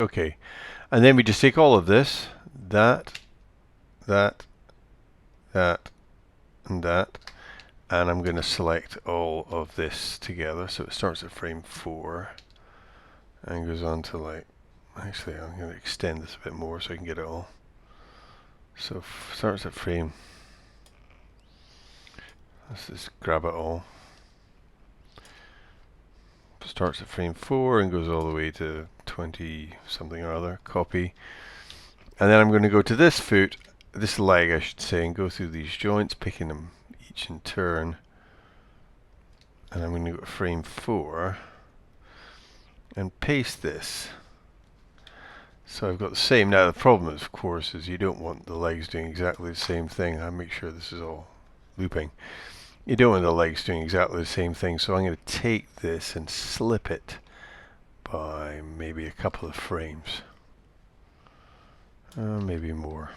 Okay, and then we just take all of this, that, that, that, and that, and I'm going to select all of this together. So it starts at frame 4 and goes on to like, actually I'm going to extend this a bit more so I can get it all. So starts at frame, let's just grab it all. Starts at frame 4 and goes all the way to 20 something or other, copy. And then I'm going to go to this foot, this leg I should say, and go through these joints, picking them each in turn. And I'm going to go to frame 4 and paste this. So I've got the same. Now the problem is, of course, is you don't want the legs doing exactly the same thing. I make sure this is all looping. You don't want the legs doing exactly the same thing, so I'm going to take this and slip it by maybe a couple of frames. Maybe more.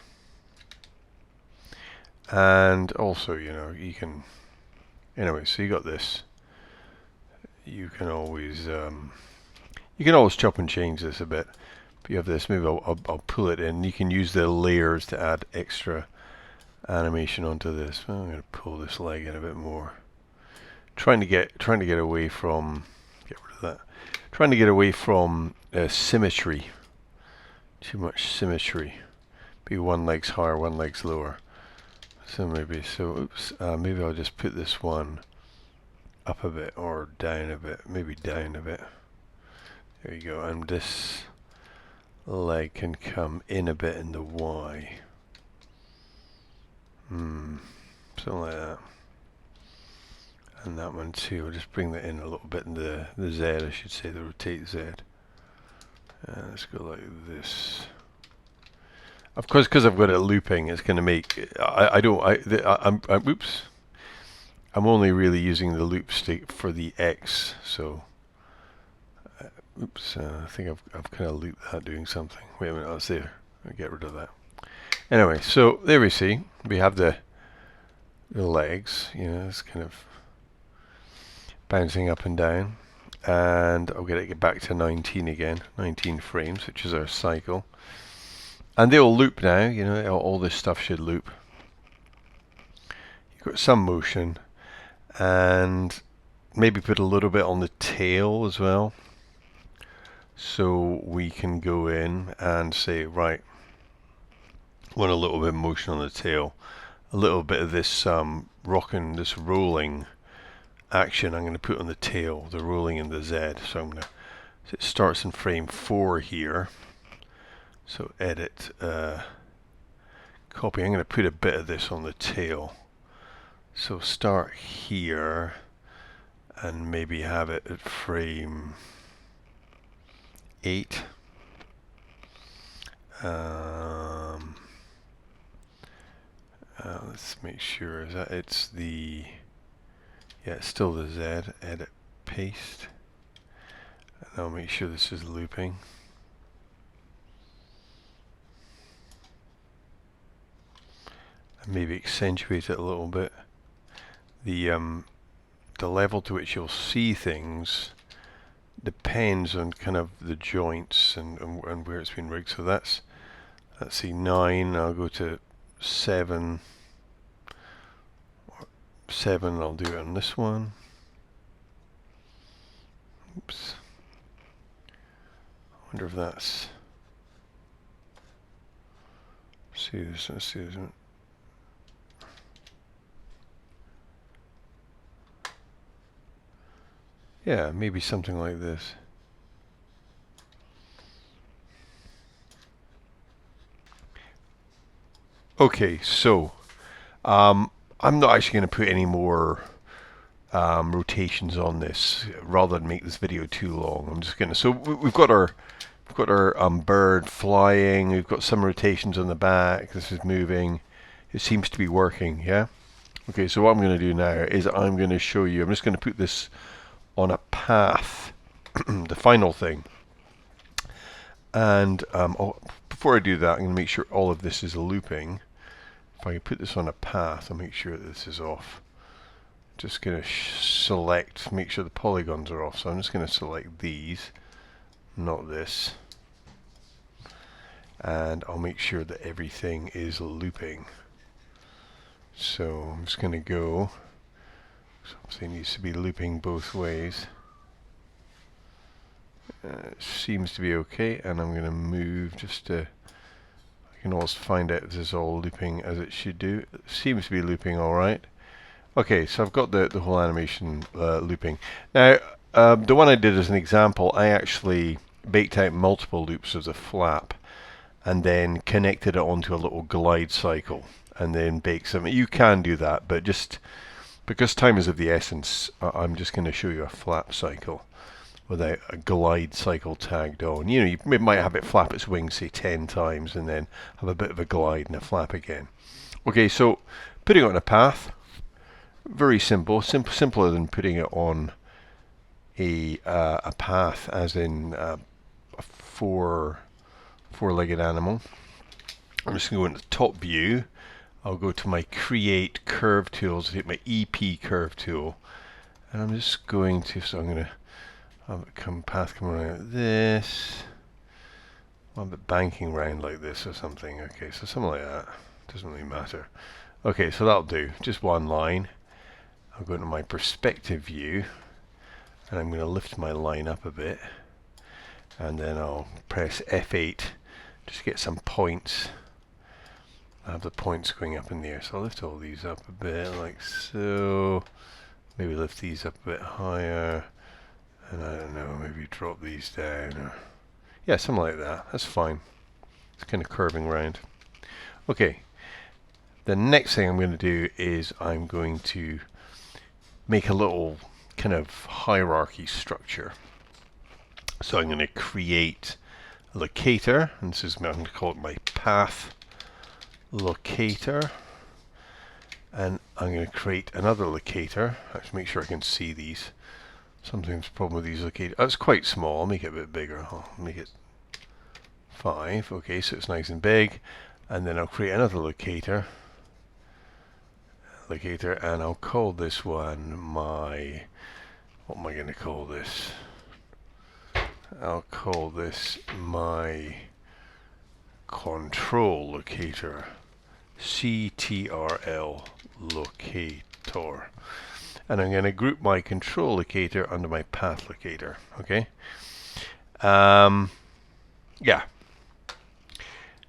And also, you know, you can... Anyway, so you got this. You can always chop and change this a bit. But you have this, maybe I'll pull it in. You can use the layers to add extra animation onto this. Well, I'm going to pull this leg in a bit more. Trying to get away from, get rid of that. Trying to get away from symmetry. Too much symmetry. Be one leg's higher, one leg's lower. So maybe, maybe I'll just put this one up a bit or down a bit. Maybe down a bit. There you go. And this leg can come in a bit in the Y. Something like that. And that one too. I'll just bring that in a little bit in the Z, I should say, the rotate Z. Let's go like this. Of course, because I've got it looping, it's going to make. Oops. I'm only really using the loop stick for the X. So, oops. I think I've kind of looped that doing something. Wait a minute. That's there. I'll get rid of that. Anyway, so there we see. We have the legs. You know, it's kind of bouncing up and down. And I'll get back to 19 again. 19 frames, which is our cycle. And they'll loop now, you know, all this stuff should loop. You've got some motion, and maybe put a little bit on the tail as well. So we can go in and say, right, want a little bit of motion on the tail. A little bit of this rocking, this rolling action I'm going to put on the tail, the rolling in the Z. So I'm going to, so it starts in frame 4 here. So edit, copy. I'm going to put a bit of this on the tail. So start here and maybe have it at frame 8. Let's make sure that it's the, yeah, it's still the Z. Edit, paste. And I'll make sure this is looping. And maybe accentuate it a little bit. The level to which you'll see things depends on kind of the joints and where it's been rigged. So that's, let's see, 9. I'll go to 7. 7. I'll do it on this one. Oops. I wonder if that's. Let's see this. Let's see this. Yeah, maybe something like this. Okay, so I'm not actually going to put any more rotations on this, rather than make this video too long. I'm just going to. So we've got our bird flying. We've got some rotations on the back. This is moving. It seems to be working. Yeah. Okay. So what I'm going to do now is I'm going to show you. I'm just going to put this on a path, the final thing. And before I do that, I'm going to make sure all of this is looping. If I can put this on a path, I'll make sure that this is off. Just going to select, make sure the polygons are off. So I'm just going to select these, not this. and I'll make sure that everything is looping. So I'm just going to go, so obviously it needs to be looping both ways. Seems to be okay, and I'm going to move just to, I can always find out if this is all looping as it should do. It seems to be looping alright. Okay, so I've got the whole animation looping. Now, the one I did as an example, I actually baked out multiple loops of the flap and then connected it onto a little glide cycle and then baked some. You can do that, but just because time is of the essence, I'm just going to show you a flap cycle without a glide cycle tagged on. You know, you might have it flap its wings, say 10 times, and then have a bit of a glide and a flap again. Okay, so putting it on a path, very simple, simpler than putting it on a path, as in a four-legged animal. I'm just going to go into top view. I'll go to my create curve tools, take my EP curve tool, and I'm just going to, so I'm going to have a path come around like this. I'll have it banking round like this or something. Okay, so something like that. Doesn't really matter. Okay, so that'll do. Just one line. I'll go into my perspective view, and I'm going to lift my line up a bit, and then I'll press F8 just to get some points. I have the points going up in the air, so I'll lift all these up a bit like so. Maybe lift these up a bit higher, and I don't know, maybe drop these down, or yeah, something like that. That's fine. It's kind of curving round. Okay, the next thing I'm going to do is I'm going to make a little kind of hierarchy structure. So I'm going to create a locator, and this is, I'm going to call it my path locator, and I'm going to create another locator. Let's make sure I can see these. Sometimes the problem with these locators, it's quite small. I'll make it a bit bigger. I'll make it 5. Okay, so it's nice and big, and then I'll create another locator, and I'll call this one my, what am I going to call this? I'll call this my control locator, CTRL locator, and I'm going to group my control locator under my path locator. Okay. Yeah.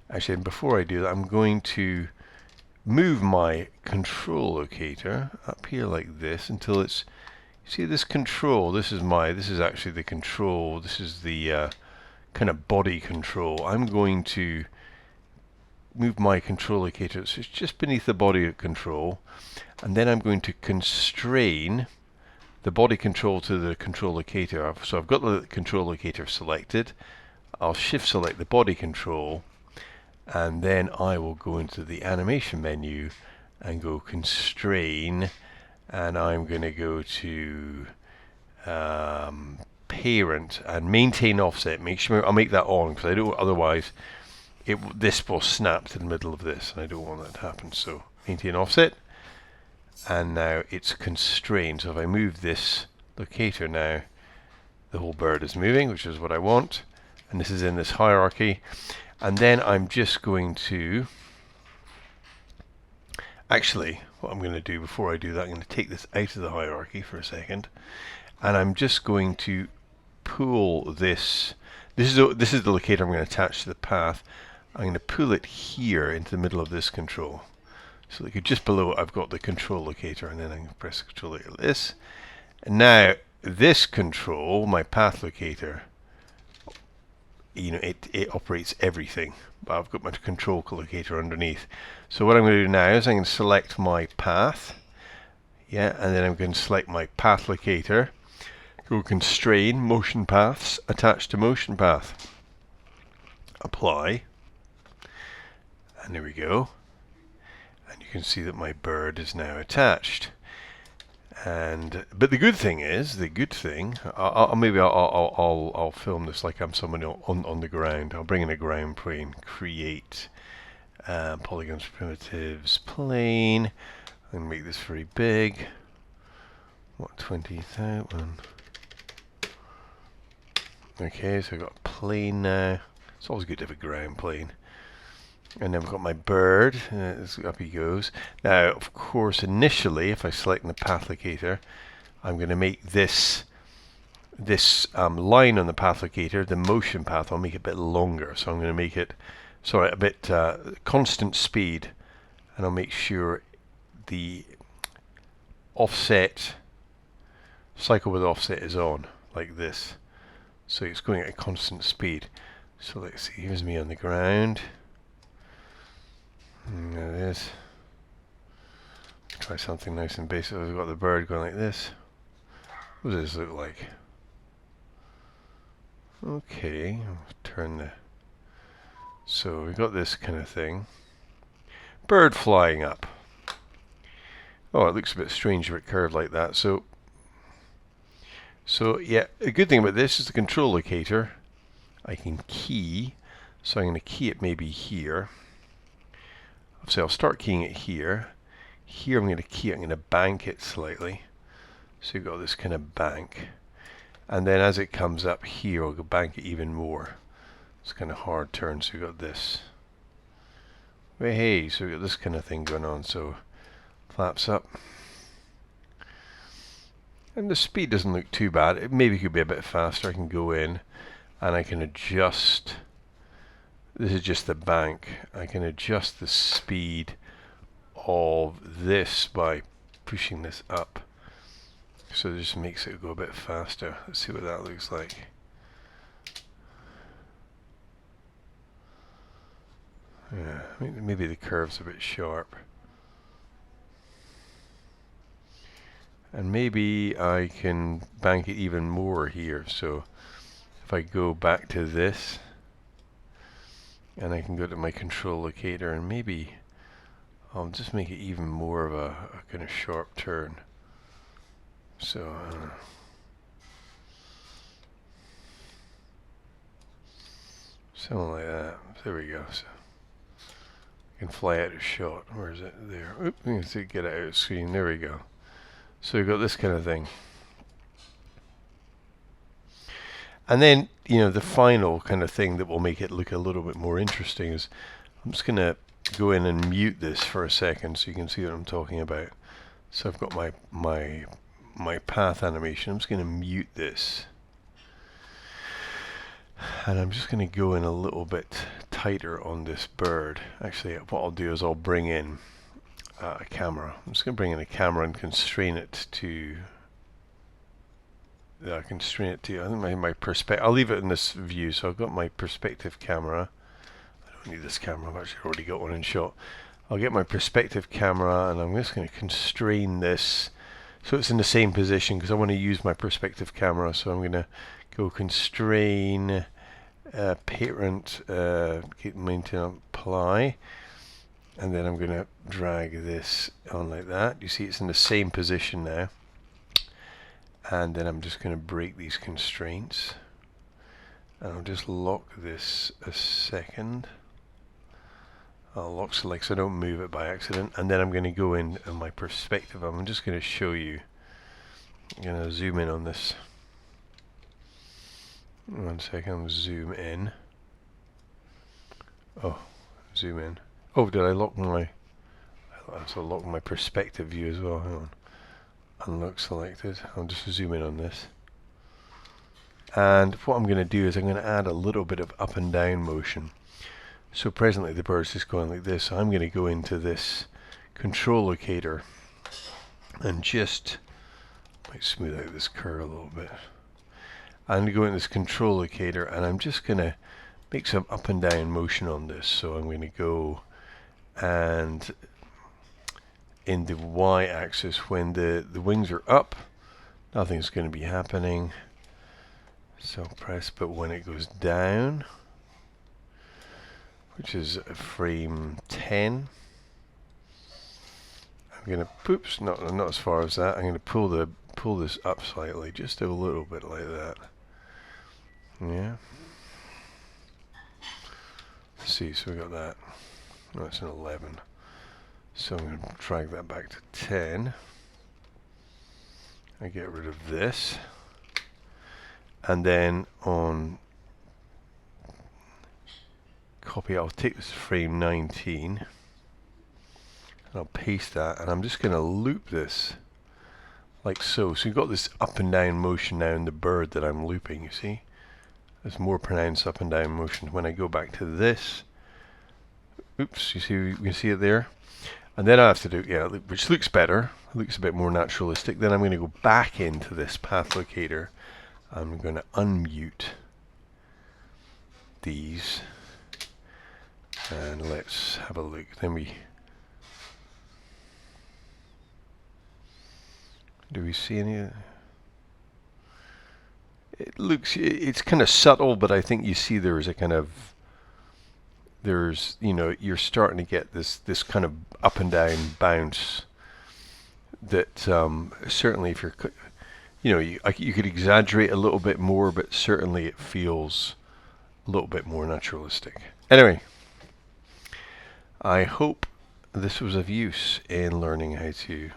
Actually, before I do that, I'm going to move my control locator up here like this until it's, see this control, this is actually the control, this is the kind of body control. I'm going to move my control locator so it's just beneath the body control, and then I'm going to constrain the body control to the control locator. So I've got the control locator selected. I'll shift select the body control, and then I will go into the animation menu and go constrain, and I'm going to go to parent and maintain offset. Make sure I'll make that on, because I don't, otherwise this will snap to the middle of this, and I don't want that to happen. So maintain offset, and now it's constrained. So if I move this locator now, the whole bird is moving, which is what I want, and this is in this hierarchy. And then I'm just going to, actually, what I'm going to do before I do that, I'm going to take this out of the hierarchy for a second, and I'm just going to pull this. This is the locator I'm going to attach to the path. I'm going to pull it here into the middle of this control. So like just below it, I've got the control locator, and then I can press the control like this. And now this control, my path locator, you know, it operates everything, but I've got my control locator underneath. So what I'm going to do now is I'm going to select my path, yeah, and then I'm going to select my path locator, go constrain motion paths, attach to motion path, apply, and there we go, and you can see that my bird is now attached. And but the good thing is, I'll film this like I'm someone on the ground. I'll bring in a ground plane, create polygons, primitives, plane. I'm gonna make this very big. What, 20,000? Okay, so I've got a plane now. It's always good to have a ground plane. And then we've got my bird, up he goes. Now, of course, initially, if I select the path locator, I'm going to make this line on the path locator, the motion path, I'll make it a bit longer. So I'm going to make it, a bit constant speed, and I'll make sure the offset, cycle with offset is on, like this. So it's going at a constant speed. So let's see, here's me on the ground. And there it is. Try something nice and basic. We've got the bird going like this. What does this look like? Okay, I'll turn the... So we've got this kind of thing. Bird flying up. Oh, it looks a bit strange if it curved like that. So yeah, a good thing about this is the control locator. I can key. So I'm going to key it maybe here. So I'll start keying it here. Here I'm going to key it, I'm going to bank it slightly. So you've got this kind of bank. And then as it comes up here, I'll go bank it even more. It's kind of hard turn, so you've got this. Hey, so we've got this kind of thing going on. So flaps up. And the speed doesn't look too bad. It maybe could be a bit faster. I can go in and I can adjust. This is just the bank. I can adjust the speed of this by pushing this up. So it just makes it go a bit faster. Let's see what that looks like. Yeah, maybe the curve's a bit sharp. And maybe I can bank it even more here. So if I go back to this, and I can go to my control locator, and maybe I'll just make it even more of a kind of sharp turn. So something like that. There we go. So I can fly out of shot. Where is it? There. Oop, you can see get it out of screen. There we go. So you've got this kind of thing. And then, the final kind of thing that will make it look a little bit more interesting is I'm just going to go in and mute this for a second so you can see what I'm talking about. So I've got my path animation. I'm just going to mute this. And I'm just going to go in a little bit tighter on this bird. Actually, what I'll do is I'll bring in a camera. I'm just going to bring in a camera and constrain it to... I think my perspective. I'll leave it in this view. So I've got my perspective camera. I don't need this camera. I've actually already got one in shot. I'll get my perspective camera and I'm just going to constrain this so it's in the same position because I want to use my perspective camera. So I'm going to go constrain, parent, maintain, apply, and then I'm going to drag this on like that. You see it's in the same position now. And then I'm just going to break these constraints. And I'll just lock this a second. I'll lock select so I don't move it by accident. And then I'm going to go in on my perspective. I'm just going to show you. I'm going to zoom in on this. 1 second, zoom in. Oh, zoom in. Oh, did I lock my... I also locked my perspective view as well. Hang on. Unlock selected. I'll just zoom in on this. And what I'm going to do is I'm going to add a little bit of up and down motion. So presently the bird's just going like this. So I'm going to go into this control locator and just might smooth out this curve a little bit. I'm going to go into this control locator and I'm just going to make some up and down motion on this. So I'm going to go and in the y-axis when the wings are up, nothing's going to be happening. So press, but when it goes down, which is frame 10, I'm going to, oops, not as far as that. I'm going to pull this up slightly, just a little bit like that. Yeah. Let's see, so we got that. No, it's an 11. So I'm going to drag that back to 10. I get rid of this. And then on copy. I'll take this frame 19 and I'll paste that, and I'm just going to loop this like so. So you've got this up and down motion now in the bird that I'm looping, you see? There's more pronounced up and down motion. When I go back to this, oops, you see, you can see it there? And then I have to do, yeah, which looks better, looks a bit more naturalistic. Then I'm going to go back into this path locator. I'm going to unmute these. And let's have a look. Then do we see any? It looks, it's kind of subtle, but I think you see there's a kind of, there's, you know, you're starting to get this kind of up and down bounce that certainly if you're, you know, you could exaggerate a little bit more, but certainly it feels a little bit more naturalistic. Anyway, I hope this was of use in learning how to